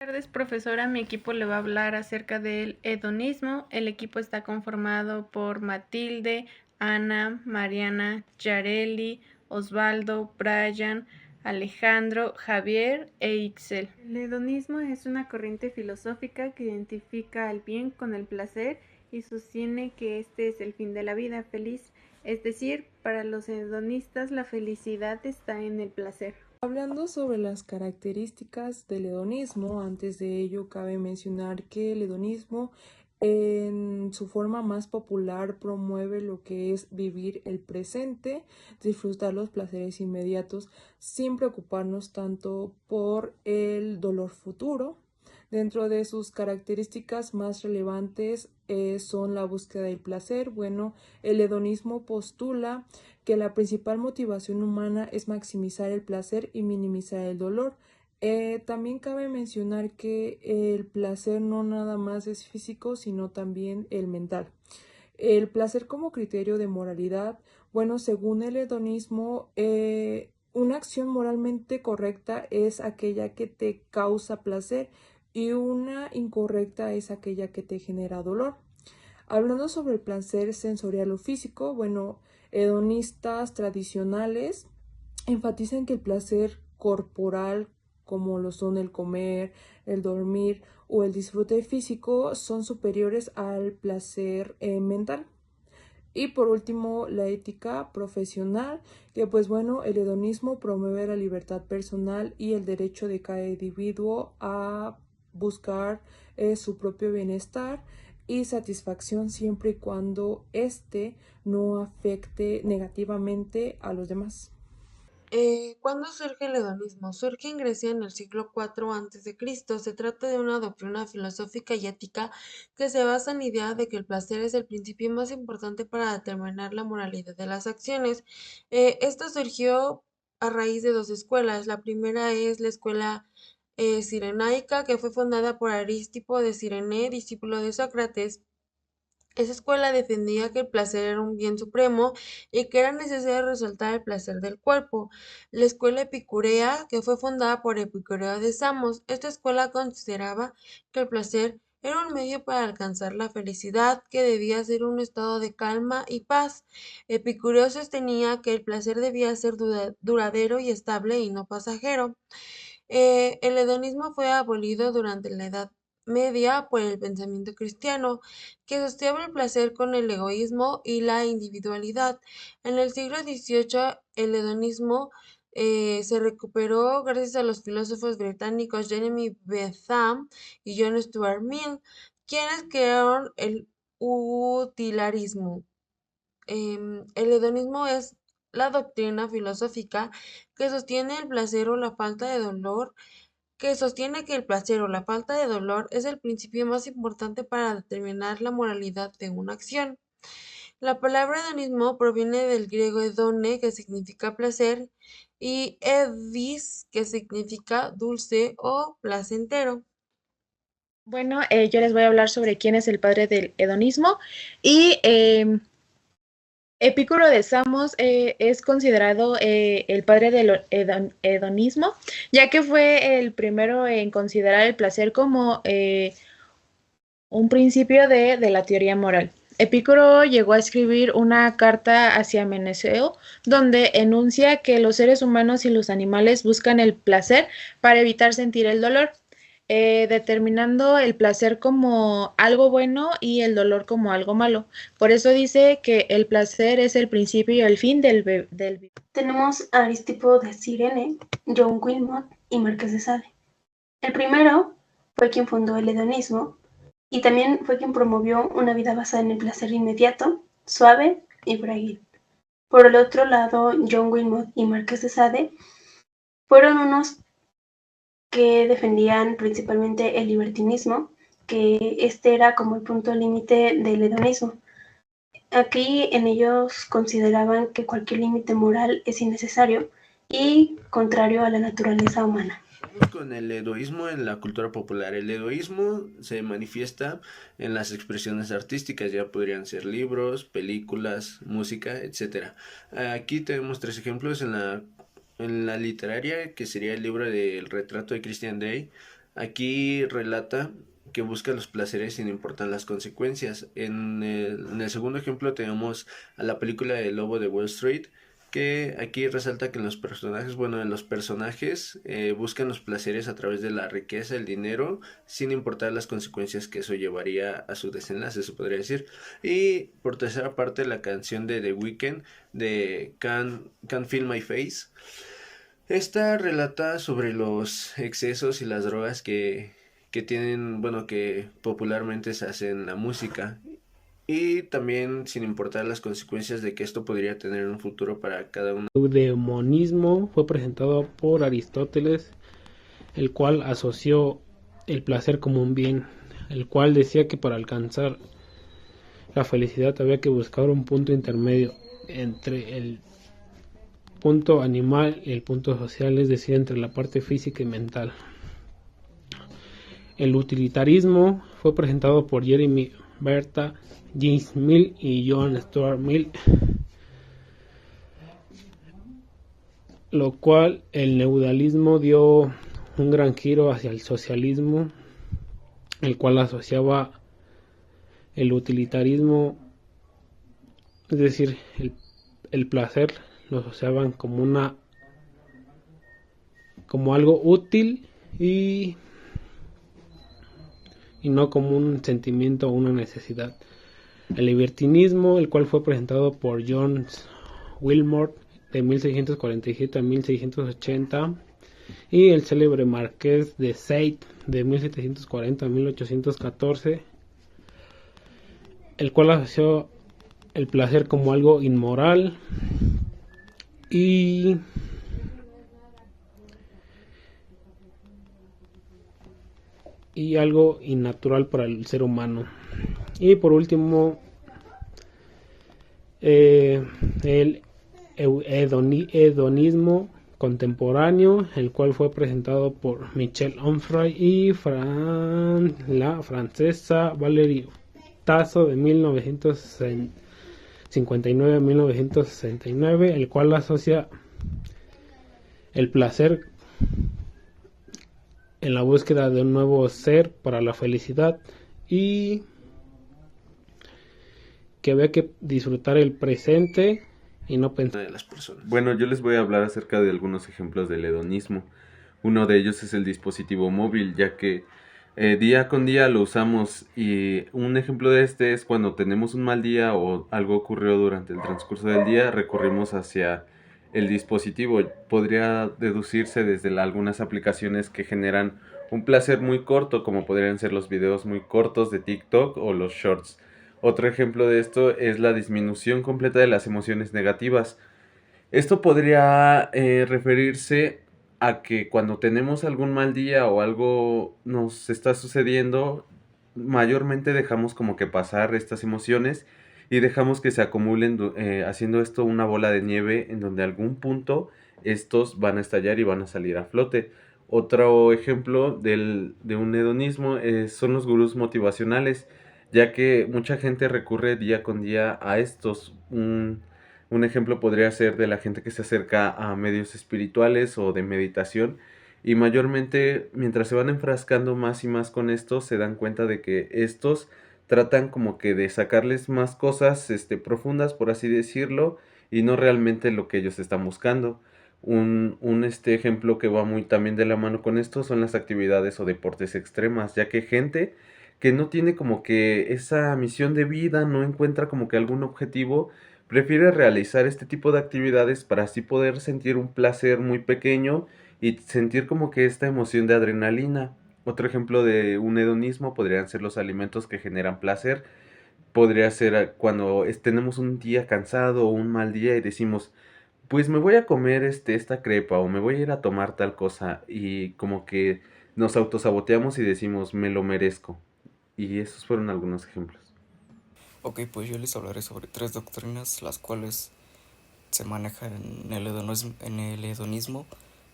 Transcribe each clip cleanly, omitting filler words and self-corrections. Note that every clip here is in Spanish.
Buenas tardes, profesora. Mi equipo le va a hablar acerca del hedonismo. El equipo está conformado por Matilde, Ana, Mariana, Yareli, Osvaldo, Brian, Alejandro, Javier e Ixel. El hedonismo es una corriente filosófica que identifica el bien con el placer y sostiene que este es el fin de la vida feliz. Es decir, para los hedonistas la felicidad está en el placer. Hablando sobre las características del hedonismo, antes de ello cabe mencionar que el hedonismo en su forma más popular promueve lo que es vivir el presente, disfrutar los placeres inmediatos sin preocuparnos tanto por el dolor futuro. Dentro de sus características más relevantes son la búsqueda del placer. Bueno, el hedonismo postula que la principal motivación humana es maximizar el placer y minimizar el dolor. También cabe mencionar que el placer no nada más es físico, sino también el mental. El placer como criterio de moralidad, bueno, según el hedonismo, una acción moralmente correcta es aquella que te causa placer y una incorrecta es aquella que te genera dolor. Hablando sobre el placer sensorial o físico, bueno, hedonistas tradicionales enfatizan que el placer corporal, como lo son el comer, el dormir o el disfrute físico, son superiores al placer mental. Y por último, la ética profesional, que pues bueno, el hedonismo promueve la libertad personal y el derecho de cada individuo a buscar su propio bienestar y satisfacción siempre y cuando éste no afecte negativamente a los demás. ¿Cuándo surge el hedonismo? Surge en Grecia en el siglo IV a.C. Se trata de una doctrina filosófica y ética que se basa en la idea de que el placer es el principio más importante para determinar la moralidad de las acciones. Esto surgió a raíz de dos escuelas. La primera es la escuela cirenaica, que fue fundada por Aristipo de Cirene, discípulo de Sócrates. Esa escuela defendía que el placer era un bien supremo y que era necesario resaltar el placer del cuerpo. La escuela epicurea, que fue fundada por Epicureo de Samos, esta escuela consideraba que el placer era un medio para alcanzar la felicidad, que debía ser un estado de calma y paz. Epicureo sostenía que el placer debía ser duradero y estable y no pasajero. El hedonismo fue abolido durante la Edad Media por el pensamiento cristiano, que sostiene el placer con el egoísmo y la individualidad. En el siglo XVIII, el hedonismo se recuperó gracias a los filósofos británicos Jeremy Bentham y John Stuart Mill, quienes crearon el utilitarismo. El hedonismo es la doctrina filosófica que sostiene el placer o la falta de dolor, que sostiene que el placer o la falta de dolor es el principio más importante para determinar la moralidad de una acción. La palabra hedonismo proviene del griego hedone, que significa placer, y edis, que significa dulce o placentero. Bueno, yo les voy a hablar sobre quién es el padre del hedonismo y Epicuro de Samos es considerado el padre del hedonismo, ya que fue el primero en considerar el placer como un principio de la teoría moral. Epicuro llegó a escribir una carta hacia Meneceo, donde enuncia que los seres humanos y los animales buscan el placer para evitar sentir el dolor, determinando el placer como algo bueno y el dolor como algo malo. Por eso dice que el placer es el principio y el fin del. Tenemos a Aristipo de Cirene, John Wilmot y Marqués de Sade. El primero fue quien fundó el hedonismo y también fue quien promovió una vida basada en el placer inmediato, suave y frágil. Por el otro lado, John Wilmot y Marqués de Sade fueron unos que defendían principalmente el libertinismo, que este era como el punto límite del hedonismo. Aquí en ellos consideraban que cualquier límite moral es innecesario y contrario a la naturaleza humana. Vamos con el heroísmo en la cultura popular. El heroísmo se manifiesta en las expresiones artísticas, ya podrían ser libros, películas, música, etcétera. Aquí tenemos tres ejemplos en la literaria, que sería el libro del retrato de Christian Day. Aquí relata que busca los placeres sin importar las consecuencias. En el segundo ejemplo tenemos a la película de Lobo de Wall Street, que aquí resalta que los personajes buscan los placeres a través de la riqueza, el dinero, sin importar las consecuencias que eso llevaría a su desenlace, se podría decir. Y por tercera parte, la canción de The Weeknd de Can't Feel My Face. Esta relata sobre los excesos y las drogas que tienen, bueno, que popularmente se hacen en la música. Y también sin importar las consecuencias de que esto podría tener en un futuro para cada uno. El eudemonismo fue presentado por Aristóteles, el cual asoció el placer como un bien, el cual decía que para alcanzar la felicidad había que buscar un punto intermedio entre el punto animal y el punto social, es decir, entre la parte física y mental. El utilitarismo fue presentado por Jeremy Bertha, James Mill y John Stuart Mill, lo cual el neoliberalismo dio un gran giro hacia el socialismo, el cual asociaba el utilitarismo, es decir, el placer lo asociaban como algo útil y no como un sentimiento o una necesidad. El libertinismo, el cual fue presentado por John Wilmot de 1647 a 1680, y el célebre Marqués de Sade de 1740 a 1814, el cual asoció el placer como algo inmoral y algo innatural para el ser humano. Y por último, el hedonismo contemporáneo, el cual fue presentado por Michel Onfray y la francesa Valérie Tasso de 1959 a 1969, el cual asocia el placer en la búsqueda de un nuevo ser para la felicidad y que había que disfrutar el presente y no pensar De las personas. Bueno, yo les voy a hablar acerca de algunos ejemplos del hedonismo. Uno de ellos es el dispositivo móvil, ya que día con día lo usamos, y un ejemplo de este es cuando tenemos un mal día o algo ocurrió durante el transcurso del día, recurrimos hacia el dispositivo. Podría deducirse desde algunas aplicaciones que generan un placer muy corto, como podrían ser los videos muy cortos de TikTok o los shorts. Otro ejemplo de esto es la disminución completa de las emociones negativas. Esto podría referirse a que cuando tenemos algún mal día o algo nos está sucediendo, mayormente dejamos como que pasar estas emociones y dejamos que se acumulen, haciendo esto una bola de nieve en donde algún punto estos van a estallar y van a salir a flote. Otro ejemplo de un hedonismo son los gurús motivacionales, ya que mucha gente recurre día con día a estos. Un ejemplo podría ser de la gente que se acerca a medios espirituales o de meditación, y mayormente mientras se van enfrascando más y más con esto, se dan cuenta de que estos tratan como que de sacarles más cosas profundas, por así decirlo, y no realmente lo que ellos están buscando. Un ejemplo que va muy también de la mano con esto son las actividades o deportes extremas, ya que gente que no tiene como que esa misión de vida, no encuentra como que algún objetivo, prefiere realizar este tipo de actividades para así poder sentir un placer muy pequeño y sentir como que esta emoción de adrenalina. Otro ejemplo de un hedonismo podrían ser los alimentos que generan placer. Podría ser cuando tenemos un día cansado o un mal día y decimos, pues me voy a comer esta crepa o me voy a ir a tomar tal cosa, y como que nos autosaboteamos y decimos, me lo merezco. Y esos fueron algunos ejemplos. Ok, pues yo les hablaré sobre 3 doctrinas, las cuales se manejan en el hedonismo,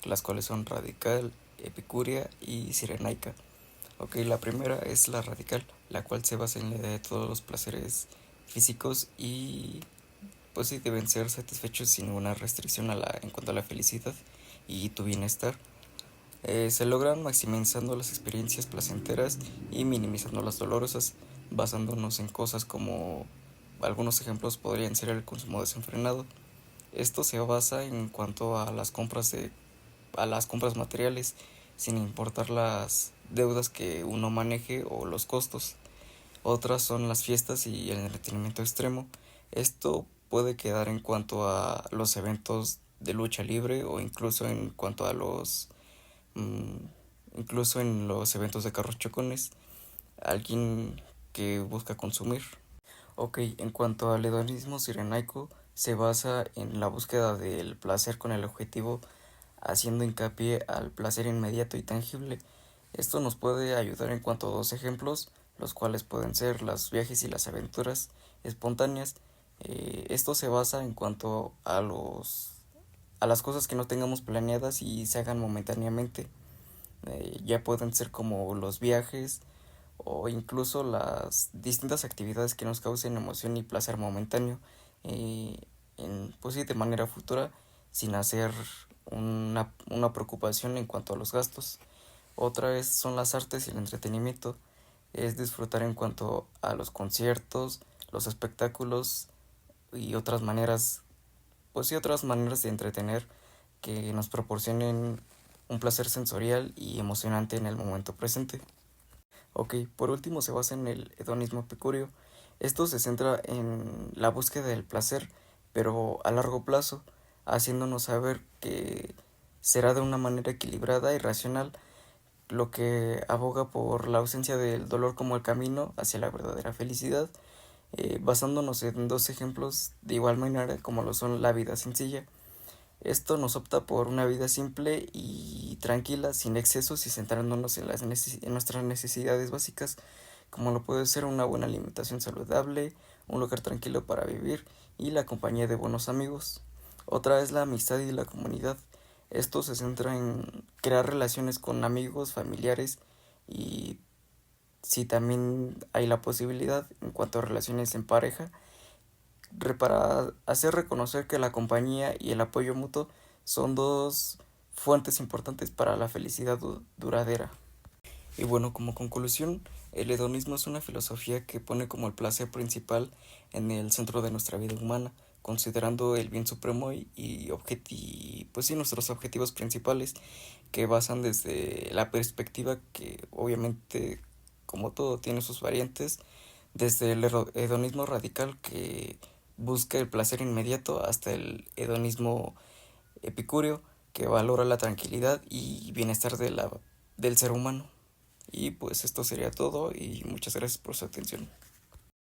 las cuales son radical, epicúrea y cirenaica. Ok, la primera es la radical, la cual se basa en la idea de todos los placeres físicos y pues sí deben ser satisfechos sin ninguna restricción en cuanto a la felicidad y tu bienestar. Se logran maximizando las experiencias placenteras y minimizando las dolorosas, basándonos en cosas como algunos ejemplos podrían ser el consumo desenfrenado. Esto se basa en cuanto a las compras materiales, sin importar las deudas que uno maneje o los costos. Otras son las fiestas y el entretenimiento extremo. Esto puede quedar en cuanto a los eventos de lucha libre o mm, incluso en los eventos de carros chocones, alguien que busca consumir. Ok, en cuanto al hedonismo sirenaico, se basa en la búsqueda del placer con el objetivo haciendo hincapié al placer inmediato y tangible. Esto nos puede ayudar en cuanto a dos ejemplos, los cuales pueden ser los viajes y las aventuras espontáneas. Esto se basa en cuanto a las cosas que no tengamos planeadas y se hagan momentáneamente. Ya pueden ser como los viajes o incluso las distintas actividades que nos causen emoción y placer momentáneo, eh, pues sí, de manera futura, sin hacer una preocupación en cuanto a los gastos. Otra vez son las artes y el entretenimiento, es disfrutar en cuanto a los conciertos, los espectáculos y otras maneras de entretener que nos proporcionen un placer sensorial y emocionante en el momento presente. Ok, por último se basa en el hedonismo epicúreo. Esto se centra en la búsqueda del placer, pero a largo plazo, haciéndonos saber que será de una manera equilibrada y racional, lo que aboga por la ausencia del dolor como el camino hacia la verdadera felicidad, basándonos en dos ejemplos de igual manera como lo son la vida sencilla. Esto nos opta por una vida simple y tranquila, sin excesos y centrándonos en nuestras necesidades básicas, como lo puede ser una buena alimentación saludable, un lugar tranquilo para vivir y la compañía de buenos amigos. Otra es la amistad y la comunidad. Esto se centra en crear relaciones con amigos, familiares y si también hay la posibilidad en cuanto a relaciones en pareja, para hacer reconocer que la compañía y el apoyo mutuo son dos fuentes importantes para la felicidad duradera. Y bueno, como conclusión, el hedonismo es una filosofía que pone como el placer principal en el centro de nuestra vida humana, considerando el bien supremo pues sí, nuestros objetivos principales, que basan desde la perspectiva que obviamente, como todo, tiene sus variantes, desde el hedonismo radical que busca el placer inmediato hasta el hedonismo epicúreo que valora la tranquilidad y bienestar del ser humano. Y pues esto sería todo y muchas gracias por su atención.